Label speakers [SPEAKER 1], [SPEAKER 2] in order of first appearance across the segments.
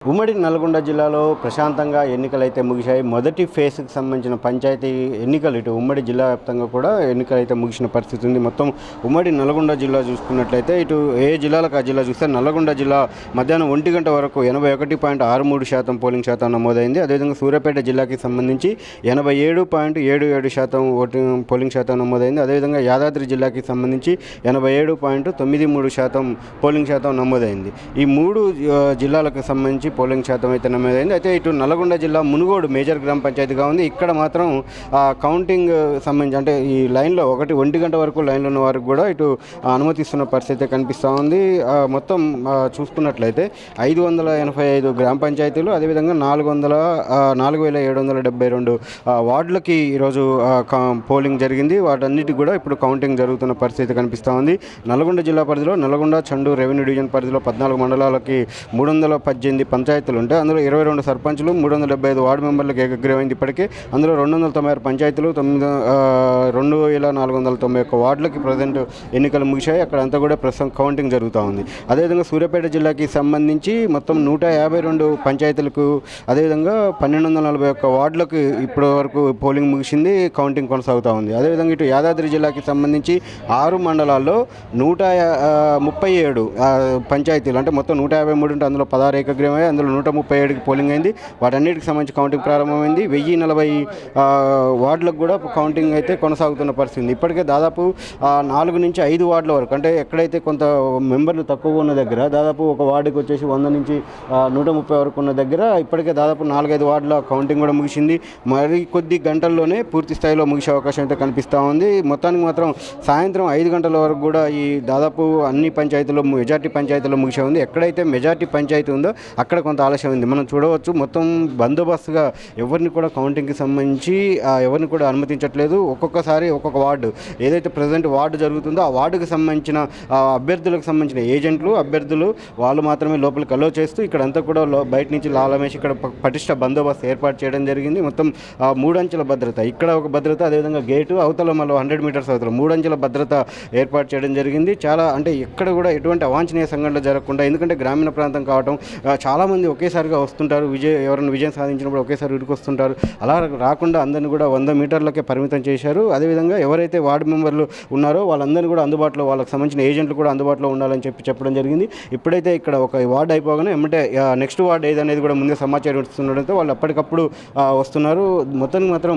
[SPEAKER 1] ఉమ్మడి నల్గొండ జిల్లాలో ప్రశాంతంగా ఎన్నికలైతే ముగిశాయి. మొదటి ఫేజ్కి సంబంధించిన పంచాయతీ ఎన్నికలు ఇటు ఉమ్మడి జిల్లా వ్యాప్తంగా కూడా ఎన్నికలైతే ముగిసిన పరిస్థితి ఉంది. మొత్తం ఉమ్మడి నల్గొండ జిల్లా చూసుకున్నట్లయితే ఇటు ఏ జిల్లాలకు ఆ జిల్లా చూస్తే నల్గొండ జిల్లా మధ్యాహ్నం 1 గంట వరకు 81.63% పోలింగ్ శాతం నమోదైంది. అదేవిధంగా సూర్యాపేట జిల్లాకి సంబంధించి 87.77% పోలింగ్ శాతం నమోదైంది. అదేవిధంగా యాదాద్రి జిల్లాకి సంబంధించి 87.93% పోలింగ్ శాతం నమోదైంది. ఈ మూడు జిల్లాలకు సంబంధించి పోలింగ్ శాతం అయితే నమోదైంది. అయితే ఇటు నల్గొండ జిల్లా మునుగోడు మేజర్ గ్రామ పంచాయతీగా ఉంది. ఇక్కడ మాత్రం కౌంటింగ్ సంబంధించి అంటే ఈ లైన్లో 1 గంట వరకు లైన్లో ఉన్న వారికి కూడా ఇటు అనుమతిస్తున్న పరిస్థితి కనిపిస్తూ ఉంది. మొత్తం చూసుకున్నట్లయితే 585 గ్రామ పంచాయతీలు, అదేవిధంగా 4,772 వార్డులకి ఈరోజు పోలింగ్ జరిగింది. వాటన్నిటికి కూడా ఇప్పుడు కౌంటింగ్ జరుగుతున్న పరిస్థితి కనిపిస్తూ ఉంది. నల్గొండ జిల్లా పరిధిలో నల్గొండ చండు రెవెన్యూ డివిజన్ పరిధిలో 14 మండలాలకి 318 పంచాయతీలు ఉంటాయి. అందులో 22 సర్పంచులు, 375 వార్డు మెంబర్లకు ఏకగ్రీవైంది. ఇప్పటికే అందులో 296 పంచాయతీలు, 2491 వార్డులకి ప్రజెంట్ ఎన్నికలు ముగిశాయి. అక్కడ అంతా కూడా ప్రస్తుతం కౌంటింగ్ జరుగుతూ ఉంది. అదేవిధంగా సూర్యాపేట జిల్లాకి సంబంధించి మొత్తం 152 పంచాయతీలకు, అదేవిధంగా 1241 వార్డులకు ఇప్పటి వరకు పోలింగ్ ముగిసింది. కౌంటింగ్ కొనసాగుతూ ఉంది. అదేవిధంగా ఇటు యాదాద్రి జిల్లాకి సంబంధించి 6 మండలాల్లో 137 పంచాయతీలు అంటే మొత్తం 153 ఉంటే అందులో 16 ఏకగ్రీవమై అందులో 137కి పోలింగ్ అయింది. వాటన్నిటికి సంబంధించి కౌంటింగ్ ప్రారంభమైంది. 1040 వార్డులకు కూడా కౌంటింగ్ అయితే కొనసాగుతున్న పరిస్థితి ఉంది. ఇప్పటికే దాదాపు 4 నుంచి 5 వార్డుల వరకు అంటే ఎక్కడైతే కొంత మెంబర్లు తక్కువగా ఉన్న దగ్గర దాదాపు ఒక వార్డుకి వచ్చేసి 100 నుంచి 130 వరకు ఉన్న దగ్గర ఇప్పటికే దాదాపు 4-5 వార్డుల కౌంటింగ్ కూడా ముగిసింది. మరి కొద్ది గంటల్లోనే పూర్తి స్థాయిలో ముగిసే అవకాశం అయితే కనిపిస్తూ ఉంది. మొత్తానికి మాత్రం సాయంత్రం 5 గంటల వరకు కూడా ఈ దాదాపు అన్ని పంచాయతీలో మెజార్టీ పంచాయతీలో ముగిసే ఉంది. ఎక్కడైతే మెజార్టీ పంచాయతీ ఉందో అక్కడ కొంత ఆలస్యం ఉంది. మనం చూడవచ్చు మొత్తం బందోబస్తుగా ఎవరిని కూడా కౌంటింగ్కి సంబంధించి ఎవరిని కూడా అనుమతించట్లేదు. ఒక్కొక్కసారి ఒక్కొక్క వార్డు ఏదైతే ప్రజెంట్ వార్డు జరుగుతుందో ఆ వార్డుకి సంబంధించిన అభ్యర్థులకు సంబంధించిన ఏజెంట్లు, అభ్యర్థులు వాళ్ళు మాత్రమే లోపలికి అలో చేస్తూ ఇక్కడ అంతా కూడా బయట నుంచి లాలమేసి ఇక్కడ పటిష్ట బందోబస్తు ఏర్పాటు చేయడం జరిగింది. మొత్తం 3 అంచెల భద్రత, ఇక్కడ ఒక భద్రత, అదేవిధంగా గేటు అవతల మళ్ళీ 100 మీటర్స్ అవతల 3 అంచెల భద్రత ఏర్పాటు చేయడం జరిగింది. చాలా అంటే ఎక్కడ కూడా ఎటువంటి అవాంఛనీయ సంఘటనలు జరగకుండా, ఎందుకంటే గ్రామీణ ప్రాంతం కావడం చాలామంది ఒకేసారిగా వస్తుంటారు. ఎవరైనా విజయం సాధించినప్పుడు ఒకేసారి వస్తుంటారు. అలా రాకుండా అందరినీ కూడా 100 మీటర్లకే పరిమితం చేశారు. అదేవిధంగా ఎవరైతే వార్డు మెంబర్లు ఉన్నారో వాళ్ళందరినీ కూడా అందుబాటులో, వాళ్ళకి సంబంధించిన ఏజెంట్లు కూడా అందుబాటులో ఉండాలని చెప్పడం జరిగింది. ఇప్పుడైతే ఇక్కడ ఒక వార్డు అయిపోగానే ఎమ్మటే నెక్స్ట్ వార్డు ఏదనేది కూడా ముందే సమాచారం ఇస్తుండడంతో వాళ్ళు అప్పటికప్పుడు వస్తున్నారు. మొత్తానికి మాత్రం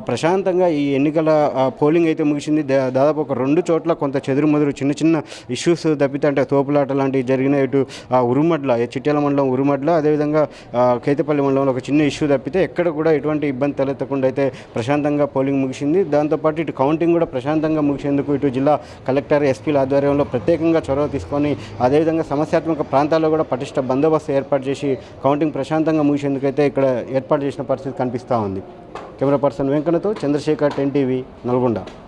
[SPEAKER 1] ప్రశాంతంగా ఈ ఎన్నికల పోలింగ్ అయితే ముగిసింది. దాదాపు ఒక 2 చోట్ల కొంత చెదురుమదురు చిన్న చిన్న ఇష్యూస్ తప్పితే అంటే తోపులాట లాంటివి జరిగిన ఇటు ఉరుమడ్ల, చిట్యాల మండలం ఉరుమడ్ల, అదేవిధంగా కేతపల్లి మండలంలో ఒక చిన్న ఇష్యూ తప్పితే ఎక్కడ కూడా ఎటువంటి ఇబ్బంది తలెత్తకుండా అయితే ప్రశాంతంగా పోలింగ్ ముగిసింది. దాంతోపాటు ఇటు కౌంటింగ్ కూడా ప్రశాంతంగా ముగిసేందుకు ఇటు జిల్లా కలెక్టర్, ఎస్పీల ఆధ్వర్యంలో ప్రత్యేకంగా చొరవ తీసుకొని అదేవిధంగా సమస్యాత్మక ప్రాంతాల్లో కూడా పటిష్ట బందోబస్తు ఏర్పాటు చేసి కౌంటింగ్ ప్రశాంతంగా ముగిసేందుకు అయితే ఇక్కడ ఏర్పాటు చేసిన పరిస్థితి కనిపిస్తూ ఉంది. కెమెరా పర్సన్ వెంకన్నతో చంద్రశేఖర్, 10 టీవీ, నల్గొండ.